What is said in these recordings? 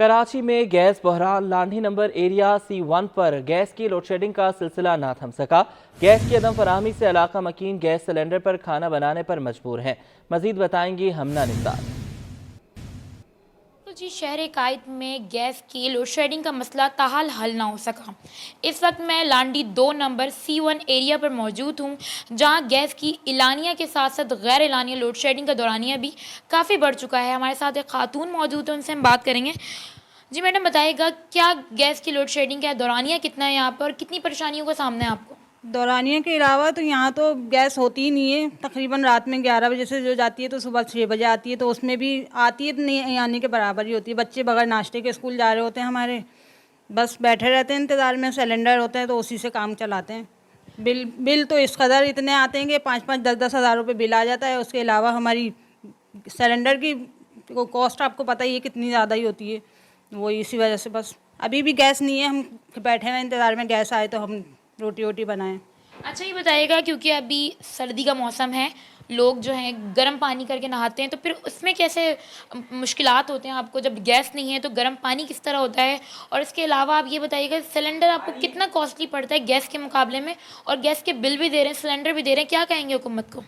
कराची में गैस बहरान Landhi number area C1 पर गैस की लोड शेडिंग का सिलसिला ना थम सका। गैस की अदम फराहमी से इलाका मकीन गैस सिलेंडर पर खाना बनाने पर मजबूर हैं। मजीद बताएंगी हमना निसार। तो जी शहर कायद में गैस की लोड शेडिंग का मसला ताहाल हल ना हो सका। इस वक्त मैं लांडी 2 नंबर C1 एरिया पर मौजूद हूँ, जहाँ गैस की इलानिया के साथ साथ गैर इलानिया लोड शेडिंग का दौरानिया भी काफ़ी बढ़ चुका है। हमारे साथ एक खातून मौजूद है, उनसे हम बात करेंगे। जी मैडम, बताइएगा क्या गैस की लोड शेडिंग का दौरानिया कितना है यहाँ पर और कितनी परेशानियों का सामना है आपको? दौरानिया के अलावा तो यहाँ तो गैस होती ही नहीं है। तकरीबन रात में 11 बजे से जो जाती है तो सुबह 6 बजे आती है, तो उसमें भी आती है तो नहीं आने के बराबर ही होती है। बच्चे बगैर नाश्ते के स्कूल जा रहे होते हैं हमारे, बस बैठे रहते हैं इंतज़ार में। सिलेंडर होते हैं तो उसी से काम चलाते हैं। बिल तो इस कदर इतने आते हैं कि 5-5, 10-10 हज़ार रुपये बिल आ जाता है। उसके अलावा हमारी सिलेंडर की कॉस्ट आपको पता ही है कितनी ज़्यादा ही होती है। वो इसी वजह से बस अभी भी गैस नहीं है, हम बैठे हुए इंतज़ार में गैस आए तो हम रोटी वोटी बनाएं। अच्छा ये बताइएगा, क्योंकि अभी सर्दी का मौसम है, लोग जो हैं गर्म पानी करके नहाते हैं, तो फिर उसमें कैसे मुश्किलात होते हैं आपको? जब गैस नहीं है तो गर्म पानी किस तरह होता है? और इसके अलावा आप ये बताइएगा सिलेंडर आपको कितना कॉस्टली पड़ता है गैस के मुकाबले में, और गैस के बिल भी दे रहे हैं, सिलेंडर भी दे रहे हैं, क्या कहेंगे हुकूमत को?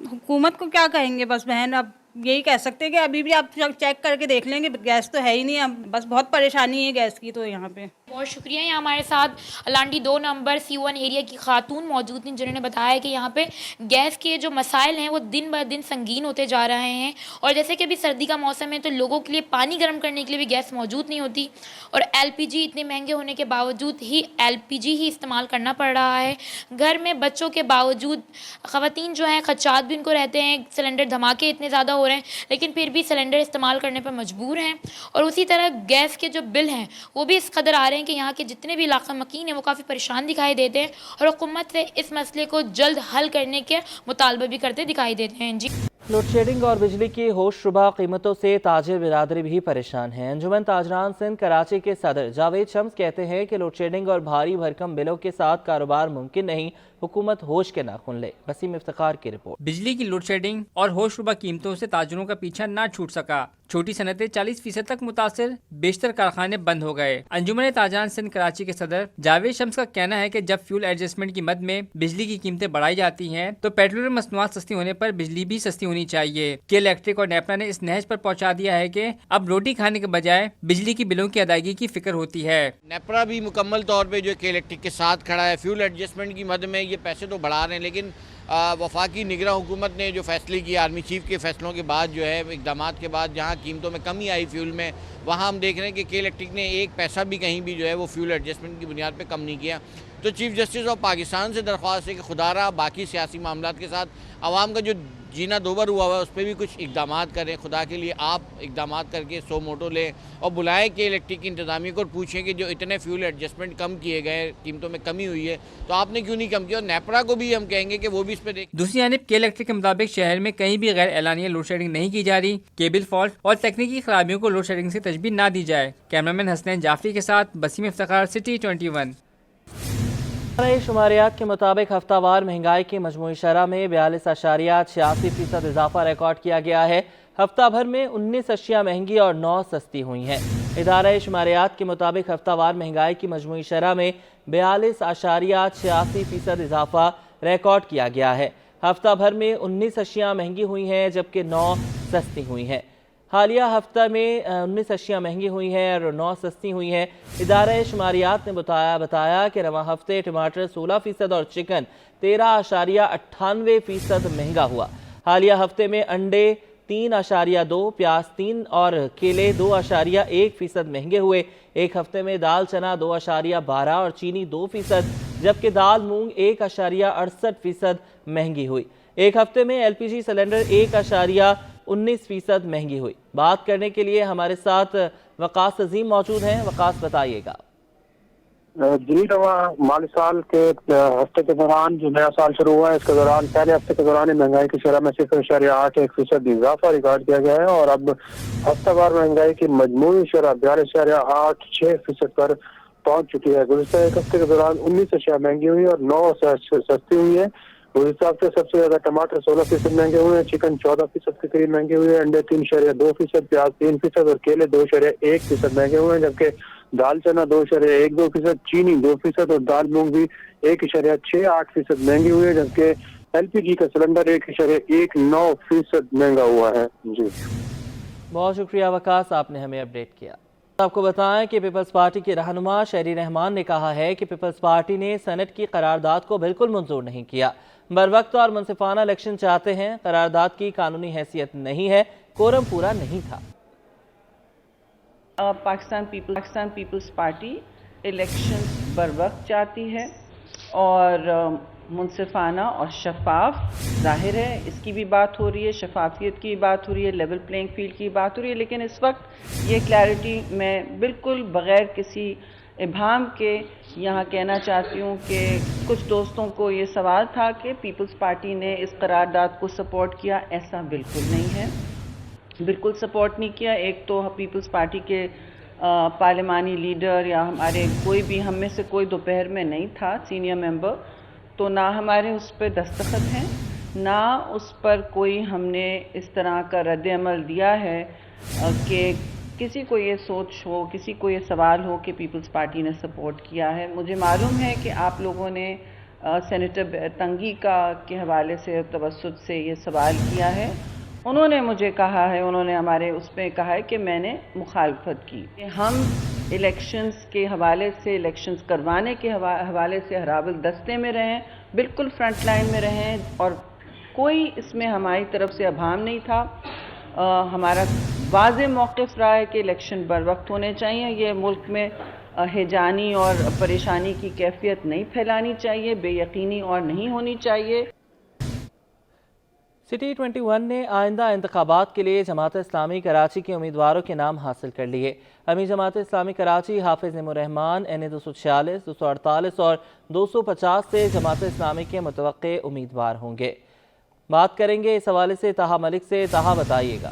हुकूमत को क्या कहेंगे, बस बहन अब यही कह सकते हैं कि अभी भी आप चेक करके देख लेंगे, गैस तो है ही नहीं। अब बस बहुत परेशानी है गैस की तो यहाँ पे। बहुत शुक्रिया। यहाँ हमारे साथ लांडी 2 नंबर C1 एरिया की खातून मौजूद थी, जिन्होंने बताया कि यहाँ पे गैस के जो मसाइल हैं वो दिन ब दिन संगीन होते जा रहे हैं। और जैसे कि अभी सर्दी का मौसम है तो लोगों के लिए पानी गर्म करने के लिए भी गैस मौजूद नहीं होती, और LPG इतने महंगे होने के बावजूद ही LPG ही इस्तेमाल करना पड़ रहा है। घर में बच्चों के बावजूद ख़वातीन जो हैं खदशात भी उनको रहते हैं, सिलेंडर धमाके इतने ज़्यादा हो रहे हैं, लेकिन फिर भी सिलेंडर इस्तेमाल करने पर मजबूर हैं। और उसी तरह गैस के जो बिल हैं वो भी इस कदर आ रहे हैं कि यहाँ के जितने भी इलाका मकीन हैं वो काफ़ी परेशान दिखाई देते हैं, और हुकूमत से इस मसले को जल्द हल करने के मुतालबा भी करते दिखाई देते हैं। जी, लोड शेडिंग और बिजली की होशरुबा कीमतों से ताजिर बिरादरी भी परेशान है। अंजुमन ताजरान सिंध कराची के सदर जावेद शम्स कहते हैं कि लोड शेडिंग और भारी भरकम बिलों के साथ कारोबार मुमकिन नहीं, हुकूमत होश के नाखून ले। वसीम इफ्तिखार की रिपोर्ट। बिजली की लोड शेडिंग और होशरुबा कीमतों से ताजरों का पीछा ना छूट सका। छोटी सनतें 40% तक मुतासिर, बेशतर कारखाने बंद हो गए। अंजुमन ताजरान सिंध कराची के सदर जावेद शम्स का कहना है कि जब फ्यूल एडजस्टमेंट की मद में बिजली की कीमतें बढ़ाई जाती हैं तो पेट्रोलियम मसनूआत सस्ती होने पर बिजली भी सस्ती होनी चाहिए। के इलेक्ट्रिक और नेपरा ने इस नहज पर पहुंचा दिया है कि अब रोटी खाने के बजाय बिजली की बिलों की अदायगी की फिक्र होती है। नेपरा भी मुकम्मल तौर पे जो के इलेक्ट्रिक के साथ खड़ा है। फ्यूल एडजस्टमेंट की मद में ये पैसे तो बढ़ा रहे हैं, लेकिन वफाकी निगरान हुकूमत ने जो फैसले किए आर्मी चीफ के फैसलों के बाद, जो है इकदाम के बाद, जहाँ कीमतों में कमी आई फ्यूल में, वहाँ हम देख रहे हैं कि के इलेक्ट्रिक ने एक पैसा भी कहीं भी जो है वो फ्यूल एडजस्टमेंट की बुनियाद पे कम नहीं किया। तो चीफ जस्टिस ऑफ पाकिस्तान से दरख्वास्त है कि खुदारा बाकी सियासी मामलात के साथ आवाम का जो जीना दोबर हुआ है उस पर भी कुछ इकदाम करें। खुदा के लिए आप इकदाम करके 100 मोटो लें और बुलाएं कि इलेक्ट्रिक की इंतजामिया को, और पूछें कि जो इतने फ्यूल एडजस्टमेंट कम किए गए, कीमतों में कमी हुई है, तो आपने क्यों नहीं कम किया। और नेपरा को भी हम कहेंगे कि वो भी इस पर देखें। दूसरी जानिब के इलेक्ट्रिक के मुताबिक शहर में कहीं भी गैर एलानिया लोड शेडिंग नहीं की जा रही। केबल फॉल्ट और तकनीकी खराबियों को लोड शेडिंग से तशबीह ना दी जाए। कैमरामैन हसनैन जाफरी के साथ वसीम इफ्तिखार, सिटी 21। शुमारियात के मुताबिक हफ्तावार महंगाई की मजमूई शरह में 42.86% इजाफा रिकॉर्ड किया गया है। हफ्ता भर में 19 अशिया महंगी और 9 सस्ती हुई हैं। इदारा शुमारियात के मुताबिक हफ्तावार महंगाई की मजमूई शरह में 42.86% इजाफा रिकॉर्ड किया गया है। हफ्ता भर में 19 अशिया महंगी हुई हैं जबकि 9 सस्ती हुई हैं। हालिया हफ्ता में 19 अशिया महंगी हुई हैं और 9 सस्ती हुई हैं। इदारा शुमारियात ने बताया कि रवां हफ्ते टमाटर 16% और चिकन 13.98% महंगा हुआ। हालिया हफ्ते में अंडे 3.2, प्याज 3 और केले 2.1% महंगे हुए। एक हफ्ते में दाल चना 2.12 और चीनी 2%, जबकि दाल मूंग 1.68% महंगी हुई। एक हफ्ते में LPG सिलेंडर 1.19% महंगी हुई। बात करने के लिए हमारे साथ वकास अजीम मौजूद हैं। वकास, बताइएगा। जी, माली साल के हफ्ते के दौरान जो नया साल शुरू हुआ है, इसके दौरान पहले हफ्ते के दौरान महंगाई की शरह में 0.81% इजाफा रिकॉर्ड किया गया है, और अब हफ्तावार महंगाई की मजमूई शरह 42.86% पर पहुंच चुकी है। गुज़श्ता एक हफ्ते के दौरान 19 अशिया महंगी हुई और 9 सस्ती हुई है। उस हिसाब से सबसे ज्यादा टमाटर 16% महंगे हुए हैं, चिकन 14% के करीब महंगे हुए हैं, अंडे 3.2%, प्याज 3% और केले 2.1% महंगे हुए हैं, जबकि दाल चना 2.12%, चीनी 2% और दाल मूंग भी 1.68% महंगी हुई है, जबकि LPG का सिलेंडर 1.19% महंगा हुआ है। जी बहुत शुक्रिया वकास, आपने हमें अपडेट किया। आपको बताएं कि पीपल्स पार्टी के रहनुमा शहरी रहमान ने कहा है कि पीपल्स पार्टी ने सेनेट की करारदाद को बिल्कुल मंजूर नहीं किया। बरवक्त और मुनसिफाना इलेक्शन चाहते हैं। करारदाद की कानूनी हैसियत नहीं है, कोरम पूरा नहीं था। पाकिस्तान पीपल्स पार्टी इलेक्शंस बरवक्त चाहती है और मुनसिफाना और शफाफ, जाहिर है इसकी भी बात हो रही है, शफाफियत की बात हो रही है, लेवल प्लेइंग फील्ड की बात हो रही है, लेकिन इस वक्त ये क्लैरिटी मैं बिल्कुल बग़ैर किसी इबाहम के यहाँ कहना चाहती हूँ कि कुछ दोस्तों को ये सवाल था कि पीपल्स पार्टी ने इस करारदाद को सपोर्ट किया। ऐसा बिल्कुल नहीं है, बिल्कुल सपोर्ट नहीं किया। एक तो पीपल्स पार्टी के पार्लिमानी लीडर या हमारे कोई भी, हम में से कोई दोपहर में नहीं था सीनियर मेंबर, तो ना हमारे उस पर दस्तखत हैं, ना उस पर कोई हमने इस तरह का रद्द अमल दिया है कि किसी को ये सोच हो, किसी को ये सवाल हो कि पीपल्स पार्टी ने सपोर्ट किया है। मुझे मालूम है कि आप लोगों ने सेनेटर तंगी के हवाले से तवस्सुत से ये सवाल किया है। उन्होंने मुझे कहा है, उन्होंने हमारे उस पर कहा है कि मैंने मुखालफत की। हम इलेक्शंस के हवाले से, इलेक्शंस करवाने के हवाले से हराबल दस्ते में रहें, बिल्कुल फ्रंट लाइन में रहें और कोई इसमें हमारी तरफ से अभाम नहीं था। हमारा वाज़ेह मौक़िफ़ रहा है कि इलेक्शन बर वक्त होने चाहिए। ये मुल्क में हिजानी और परेशानी की कैफियत नहीं फैलानी चाहिए, बेयकीनी और नहीं होनी चाहिए। सिटी 21 ने आइंदा इंतखाबात के लिए जमात इस्लामी कराची के उम्मीदवारों के नाम हासिल कर लिए। अमीर जमात इस्लामी कराची हाफिज निमोररहमान NA 246, 248 और 250 से जमात इस्लामी के मुतवक्के उम्मीदवार होंगे। बात करेंगे इस हवाले से ताहा मलिक से। ताहा, बताइएगा।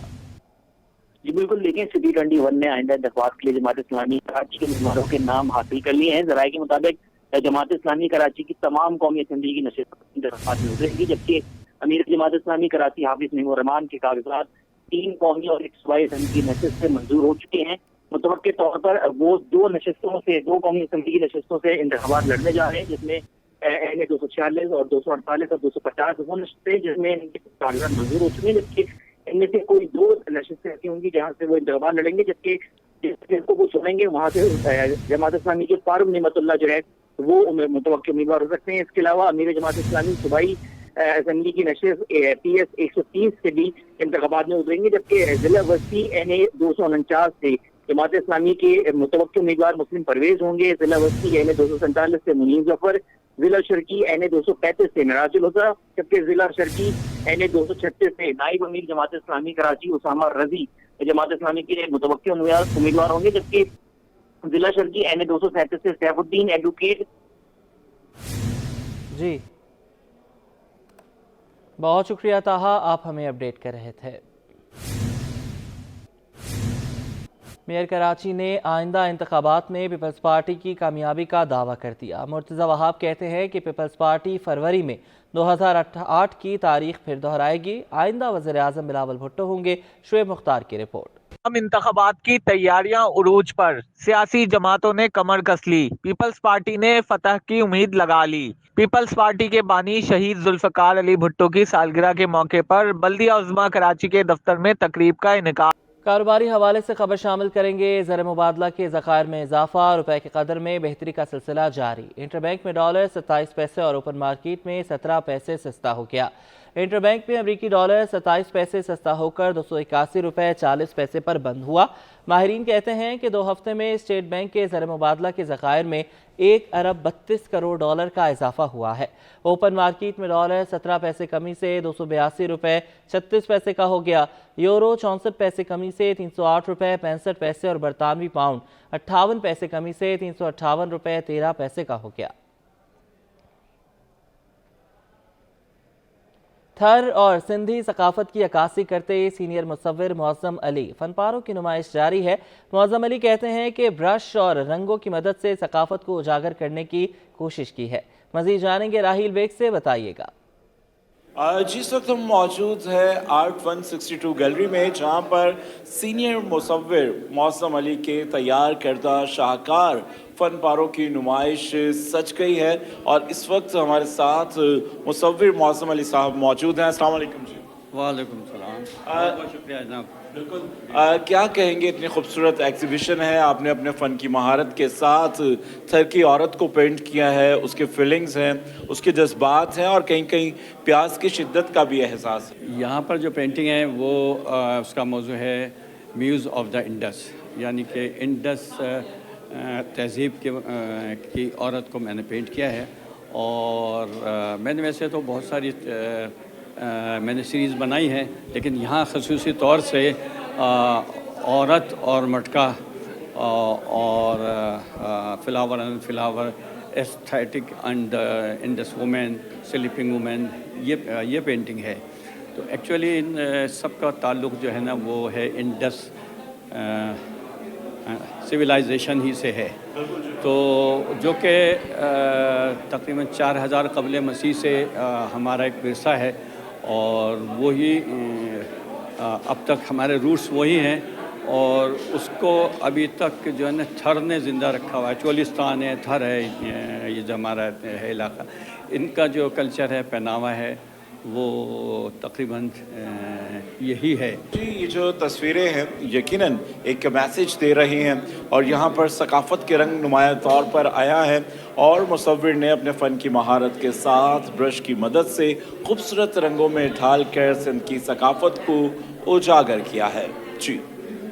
जी बिल्कुल, देखिए सिटी 21 ने आइंदा इंतखाबात के लिए जमात इस्लामी कराची के उम्मीदवारों के नाम हासिल कर लिए हैं। ज़राए के मुताबिक जमात इस्लामी कराची की तमाम कौमी असम्बली की नशिस्त इंतखाबात में उतरेगी, जबकि अमीर जमात इस्लामी कराची हाफिज निमोररहमान के कागजात 3 कौमी और 1 सूबाई असम्बली की नशिस्त से मंजूर हो चुके हैं। मुतवक्के तौर पर वो 2 कौमी असम्बली की नशिस्तों से इंतखाबात लड़ने जा रहे हैं, जिसमें NA 246 और 248 और 250 वो नशिस्तें जिसमें इनके कागजात मंजूर हो चुके हैं, जबकि इनमें से कोई 2 नशिस्तें ऐसी होंगी जहाँ से वो इंतखाबात लड़ेंगे, जबकि जिसको वो चुनेंगे वहाँ से जमात इस्लामी के फारूक निमतुल्लाह जो है वो मुतवक्के उम्मीदवार हो सकते हैं। इसके अलावा अमीर जमात इस्लामी सूबाई असेंबली की नशिस्त PS 130 से भी इंतखाबात में उतरेंगे, जबकि जिला वस्ती NA 249 से जमात इस्लामी के मुतवक्के उम्मीदवार मुस्लिम परवेज होंगे। जिला वस्ती NA 247 से मुनीर जफर, जिला शर्की NA 235 से मिराजुल हुदा, जबकि जिला शर्की NA 236 से नाइब अमीर जमात इस्लामी कराची उसामा रजी जमात इस्लामी के मुतवक्के उम्मीदवार होंगे, जबकि जिला शर्की NA 237 से सैफुद्दीन एडवोकेट। जी बहुत शुक्रिया ताहा, आप हमें अपडेट कर रहे थे। मेयर कराची ने आइंदा इंतखाबात में पीपल्स पार्टी की कामयाबी का दावा कर दिया। मुर्तज़ा वहाब कहते हैं कि पीपल्स पार्टी फरवरी में 2008 की तारीख फिर दोहराएगी। आइंदा वज़ीर आज़म बिलावल भुट्टो होंगे। शुएब मुख्तार की रिपोर्ट। हम इंतखाबात की तैयारियां उरूज पर, सियासी जमातों ने कमर कस ली, पीपल्स पार्टी ने फतह की उम्मीद लगा ली। पीपल्स पार्टी के बानी शहीद जुल्फ़कार अली भुट्टो की सालगिरह के मौके पर बल्दिया उज़्मा कराची के दफ्तर में तकरीब का इनेकाद। कारोबारी हवाले से खबर शामिल करेंगे। ज़र मुबादला के ज़खायर में इजाफा, रुपए की कदर में बेहतरी का सिलसिला जारी। इंटरबैंक में डॉलर 27 पैसे और ओपन मार्केट में 17 पैसे सस्ता हो गया। इंटरबैंक में अमरीकी डॉलर 27 पैसे सस्ता होकर 281 रुपए 40 पैसे पर बंद हुआ। माहिरीन कहते हैं कि 2 हफ्ते में स्टेट बैंक के ज़र मुबादला के ज़खायर में 1 अरब 32 करोड़ डॉलर का इजाफा हुआ है। ओपन मार्केट में डॉलर 17 पैसे कमी से 282 रुपए 36 पैसे का हो गया। यूरो 64 पैसे कमी से 308 रुपए 65 पैसे और बरतानवी पाउंड 58 पैसे कमी से 358 रुपए 13 पैसे का हो गया। थर और सिंधी सकाफत की अक्कासी करते सीनियर मुसव्विर मुअज़्ज़म अली फनपारों की नुमाइश जारी है। मुअज़्ज़म अली कहते हैं कि ब्रश और रंगों की मदद से सकाफत को उजागर करने की कोशिश की है। मज़ीद जानेंगे राहील बेग से, बताइएगा। جی اس وقت ہم موجود ہے آرٹ 162 گیلری میں، جہاں پر سینئر مصور موسم علی کے تیار کردہ شاہکار فن پاروں کی نمائش سج گئی ہے، اور اس وقت ہمارے ساتھ مصور موسم علی صاحب موجود ہیں۔ السلام علیکم جی۔ وعلیکم السلام، بہت بہت شکریہ جناب۔ بالکل، کیا کہیں گے، اتنی خوبصورت ایگزیبیشن ہے، آپ نے اپنے فن کی مہارت کے ساتھ تھر کی عورت کو پینٹ کیا ہے، اس کے فیلنگز ہیں، اس کے جذبات ہیں، اور کہیں کہیں پیاس کی شدت کا بھی احساس ہے۔ یہاں پر جو پینٹنگ ہے وہ اس کا موضوع ہے میوز آف دا انڈس، یعنی کہ انڈس تہذیب کی عورت کو میں نے پینٹ کیا ہے، اور میں نے ویسے تو بہت ساری میں نے سیریز بنائی ہے، لیکن یہاں خصوصی طور سے عورت اور مٹکا اور flower and flower, aesthetic and Indus women, sleeping women, یہ پینٹنگ ہے۔ تو ایکچولی ان سب کا تعلق جو ہے نا وہ ہے انڈس سویلائزیشن ہی سے ہے، تو جو کہ تقریباً 4000 قبل مسیح سے ہمارا ایک ورثہ ہے، اور وہی اب تک ہمارے روٹس وہی ہیں، اور اس کو ابھی تک جو ہے نا تھر نے زندہ رکھا ہوا ہے۔ چولستان ہے، تھر ہے، یہ جو ہمارا ہے علاقہ، ان کا جو کلچر ہے، پہناوا ہے، وہ تقریباً یہی ہے۔ جی یہ جو تصویریں ہیں یقیناً ایک میسیج دے رہی ہیں، اور یہاں پر ثقافت کے رنگ نمایاں طور پر آیا ہے، اور مصور نے اپنے فن کی مہارت کے ساتھ برش کی مدد سے خوبصورت رنگوں میں ڈھال کر سندھ کی ثقافت کو اجاگر کیا ہے۔ جی